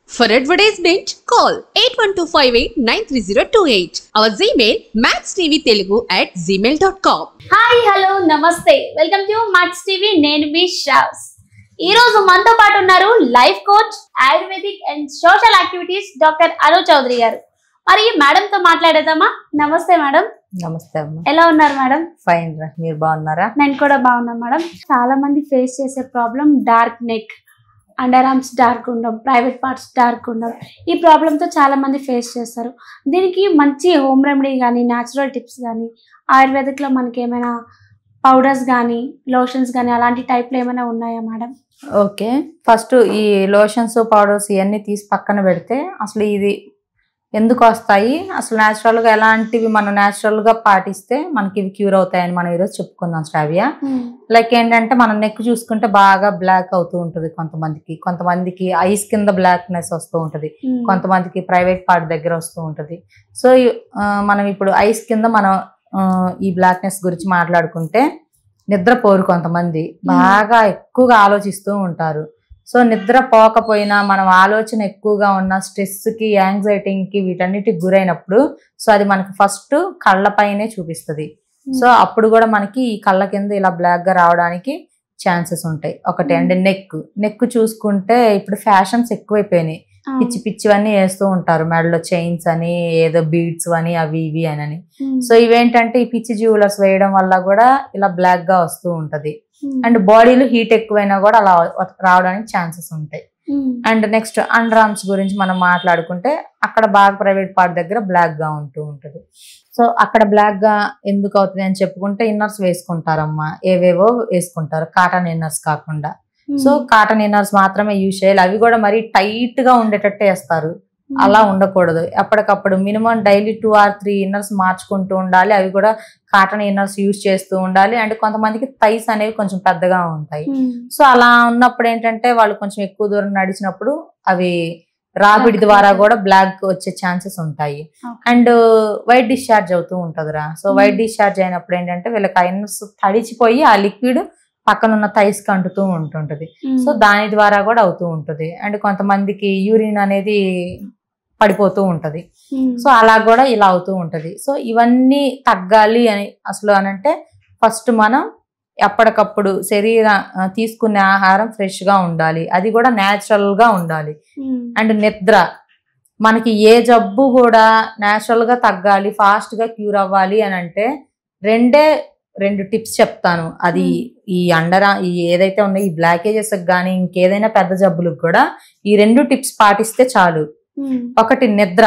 For advertisement, call 8125893028. Our Gmail maxtvtelugu@gmail.com. Hi hello నమస్తే welcome to Max TV. నేను మీ శ్రావ్స్. ఈ రోజు మనతో పాటు ఉన్నారు life coach, ayurvedic and social activities doctor Anu Chowdary గారు. మరి మేడం తో మాట్లాడేద్దామా? నమస్తే మేడం. నమస్తే అమ్మా. ఎలా ఉన్నారు మేడం? ఫైన్ రా, మీరు బాగున్నారా? నేను కూడా బాగున్నాను మేడం. చాలా మంది ఫేస్ చేసే problem dark neck, under arms dark ఉండడం, ప్రైవేట్ పార్ట్స్ డార్క్ ఉండడం. ఈ ప్రాబ్లంతో చాలా మంది ఫేస్ చేస్తారు. దీనికి మంచి హోమ్ రెమెడీ కానీ, న్యాచురల్ టిప్స్ కానీ, ఆయుర్వేదిక్లో మనకి ఏమైనా పౌడర్స్ కానీ, లోషన్స్ కానీ అలాంటి టైప్లో ఏమైనా ఉన్నాయా మేడం? ఓకే, ఫస్ట్ ఈ లోషన్స్ పౌడర్స్ ఇవన్నీ తీసి పక్కన పెడితే అసలు ఇది ఎందుకు వస్తాయి, అసలు న్యాచురల్గా ఎలాంటివి మనం న్యాచురల్గా పాటిస్తే మనకి ఇవి క్యూర్ అవుతాయని మనం ఈరోజు చెప్పుకుందాం శ్రావ్య. లైక్ ఏంటంటే మనం నెక్ చూసుకుంటే బాగా బ్లాక్ అవుతూ ఉంటుంది కొంతమందికి ఐస్ కింద బ్లాక్నెస్ వస్తూ ఉంటుంది, కొంతమందికి ప్రైవేట్ పార్ట్ దగ్గర వస్తూ ఉంటుంది. సో మనం ఇప్పుడు ఐస్ కింద మనం ఈ బ్లాక్నెస్ గురించి మాట్లాడుకుంటే నిద్రపోరు, కొంతమంది బాగా ఎక్కువగా ఆలోచిస్తూ ఉంటారు. సో నిద్ర పోకపోయినా మనం ఆలోచన ఎక్కువగా ఉన్న స్ట్రెస్కి, యాంగ్జైటీకి, వీటన్నిటికి గురైనప్పుడు సో అది మనకి ఫస్ట్ కళ్ళపైనే చూపిస్తుంది. సో అప్పుడు కూడా మనకి ఈ కళ్ళ కింద ఇలా బ్లాక్గా రావడానికి ఛాన్సెస్ ఉంటాయి. ఒకటి అండ్ నెక్ చూసుకుంటే ఇప్పుడు ఫ్యాషన్స్ ఎక్కువైపోయినాయి, పిచ్చి పిచ్చివన్నీ వేస్తూ ఉంటారు, మెడలో చైన్స్ అని, ఏదో బీడ్స్ అని, అవి ఇవి అని. సో ఇవేంటంటే ఈ పిచ్చి జ్యువెలర్స్ వేయడం వల్ల కూడా ఇలా బ్లాక్ గా వస్తూ ఉంటది. అండ్ బాడీలో హీట్ ఎక్కువైనా కూడా అలా రావడానికి ఛాన్సెస్ ఉంటాయి. అండ్ నెక్స్ట్ అండర్ ఆర్మ్స్ గురించి మనం మాట్లాడుకుంటే అక్కడ బాగా ప్రైవేట్ పార్ట్ దగ్గర బ్లాక్ గా ఉంటూ ఉంటది. సో అక్కడ బ్లాక్ గా ఎందుకు అవుతుంది అని చెప్పుకుంటే ఇన్నర్స్ వేసుకుంటారమ్మా, ఏవేవో వేసుకుంటారు, కాటన్ ఇన్నర్స్ కాకుండా. సో కాటన్ ఇన్నర్స్ మాత్రమే యూజ్ చేయాలి, అవి కూడా మరీ టైట్ గా ఉండేటట్టే వేస్తారు, అలా ఉండకూడదు. ఎప్పటికప్పుడు మినిమం డైలీ 2 or 3 ఇన్నర్స్ మార్చుకుంటూ ఉండాలి, అవి కూడా కాటన్ ఇన్నర్స్ యూజ్ చేస్తూ ఉండాలి. అండ్ కొంతమందికి థైస్ అనేవి కొంచెం పెద్దగా ఉంటాయి. సో అలా ఉన్నప్పుడు ఏంటంటే వాళ్ళు కొంచెం ఎక్కువ దూరం నడిచినప్పుడు అవి రాపిడి ద్వారా కూడా బ్లాక్ వచ్చే ఛాన్సెస్ ఉంటాయి. అండ్ వైట్ డిశ్చార్జ్ అవుతూ ఉంటదిరా. సో వైట్ డిశ్చార్జ్ అయినప్పుడు ఏంటంటే వీళ్ళకి ఇన్నర్స్ తడిచిపోయి ఆ లిక్విడ్ పక్కనున్న థైస్ కి అంటుతూ ఉంటుంటది. సో దాని ద్వారా కూడా అవుతూ ఉంటది. అండ్ కొంతమందికి యూరిన్ అనేది పడిపోతూ ఉంటది. సో అలా కూడా ఇలా అవుతూ ఉంటది. సో ఇవన్నీ తగ్గాలి అని అసలు అనంటే ఫస్ట్ మనం ఎప్పటికప్పుడు తీసుకునే ఆహారం ఫ్రెష్ గా ఉండాలి, అది కూడా న్యాచురల్ గా ఉండాలి. అండ్ నిద్ర, మనకి ఏ జబ్బు కూడా న్యాచురల్ గా తగ్గాలి, ఫాస్ట్ గా క్యూర్ అవ్వాలి అని అంటే రెండు టిప్స్ చెప్తాను. అది ఈ ఏదైతే ఉన్నాయో ఈ బ్లాకేజెస్ కానీ ఇంకేదైనా పెద్ద జబ్బులకు కూడా ఈ 2 టిప్స్ పాటిస్తే చాలు. ఒకటి నిద్ర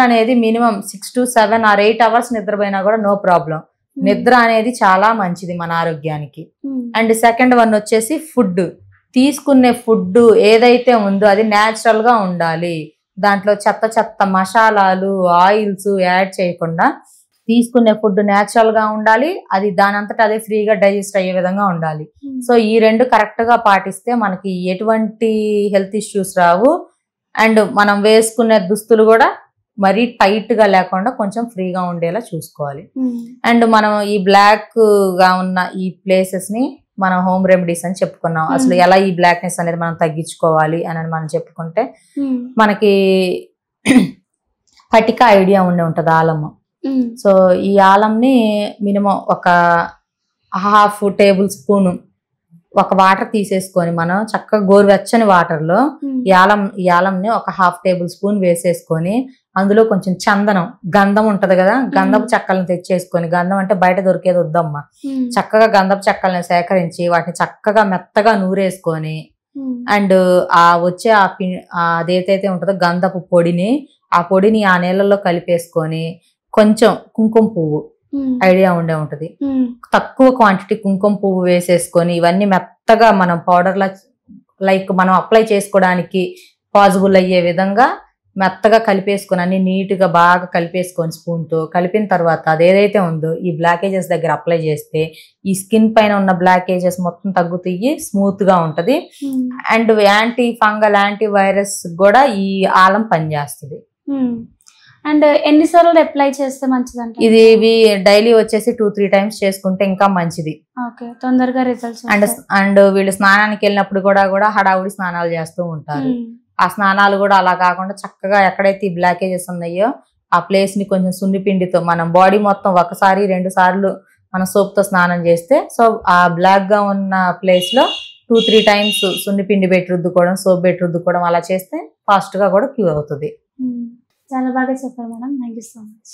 అనేది మినిమం 6 to 7 or 8 hours నిద్రపోయినా కూడా నో ప్రాబ్లం. నిద్ర అనేది చాలా మంచిది మన ఆరోగ్యానికి. అండ్ సెకండ్ వన్ వచ్చేసి ఫుడ్. తీసుకునే ఫుడ్ ఏదైతే ఉందో అది న్యాచురల్ గా ఉండాలి, దాంట్లో చెత్త మసాలాలు, ఆయిల్స్ యాడ్ చేయకుండా తీసుకునే ఫుడ్ న్యాచురల్ గా ఉండాలి, అది దానంతటా అదే ఫ్రీగా డైజెస్ట్ అయ్యే విధంగా ఉండాలి. సో ఈ 2 కరెక్ట్ గా పాటిస్తే మనకి ఎటువంటి హెల్త్ ఇష్యూస్ రావు. అండ్ మనం వేసుకునే దుస్తులు కూడా మరీ టైట్ గా లేకుండా కొంచెం ఫ్రీగా ఉండేలా చూసుకోవాలి. అండ్ మనం ఈ బ్లాక్ గా ఉన్న ఈ ప్లేసెస్ ని మనం హోమ్ రెమెడీస్ అని చెప్పుకున్నాం. అసలు ఎలా ఈ బ్లాక్నెస్ అనేది మనం తగ్గించుకోవాలి అని మనం చెప్పుకుంటే మనకి పటిక ఐడియా ఉంటది, ఆలము. సో ఈ ఆలంని మినిమం ఒక 1/2 tablespoon ఒక వాటర్ తీసేసుకొని మనం చక్కగా గోరువెచ్చని వాటర్లో ఈ ఆలంని ఒక 1/2 tablespoon వేసేసుకొని అందులో కొంచెం చందనం, గంధం ఉంటది కదా, గంధపు చెక్కలను తెచ్చేసుకొని, గంధం అంటే బయట దొరికేది వద్దమ్మా, చక్కగా గంధపు చెక్కల్ని సేకరించి వాటిని చక్కగా మెత్తగా నూరేసుకొని అండ్ వచ్చే అదేదైతే ఉంటుందో గంధపు పొడిని ఆ నీళ్ళల్లో కలిపేసుకొని కొంచెం కుంకుమ పువ్వు ఐడియా ఉంటది, తక్కువ క్వాంటిటీ కుంకుమ పువ్వు వేసేసుకొని ఇవన్నీ మెత్తగా మనం పౌడర్ లైక్ మనం అప్లై చేసుకోవడానికి పాసిబుల్ అయ్యే విధంగా మెత్తగా కలిపేసుకొని అన్ని నీట్ గా బాగా కలిపేసుకొని స్పూన్తో కలిపిన తర్వాత అదేదైతే ఉందో ఈ బ్లాకేజెస్ దగ్గర అప్లై చేస్తే ఈ స్కిన్ పైన ఉన్న బ్లాకేజెస్ మొత్తం తగ్గుతాయి, స్మూత్ గా ఉంటది. And anti fungal, anti virus కూడా ఈ ఆలం పనిచేస్తుంది. అండ్ ఎన్నిసార్లు అప్లై చేస్తే మంచిదంట? ఇది డైలీ వచ్చేసి 2-3 times చేసుకుంటే ఇంకా మంచిది. ఓకే, తొందరగా రిజల్ట్స్. అండ్ వీళ్ళు స్నానానికి వెళ్ళినప్పుడు కూడా హడావుడి స్నానాలు చేస్తూ ఉంటారు. ఆ స్నానాలు కూడా అలా కాకుండా చక్కగా ఎక్కడైతే ఈ బ్లాకేజెస్ ఉన్నాయో ఆ ప్లేస్ ని కొంచెం సున్నిపిండితో మనం బాడీ మొత్తం ఒకసారి 2 సార్లు మన సోప్ తో స్నానం చేస్తే సో ఆ బ్లాక్ గా ఉన్న ప్లేస్ లో 2-3 టైమ్స్ సున్నిపిండి పెట్టి రుద్దుకోవడం, సోప్ పెట్టి రుద్దుకోవడం అలా చేస్తే ఫాస్ట్ గా కూడా క్యూర్ అవుతుంది. చాలా బాగా చెప్పారు madam. Thank you so much.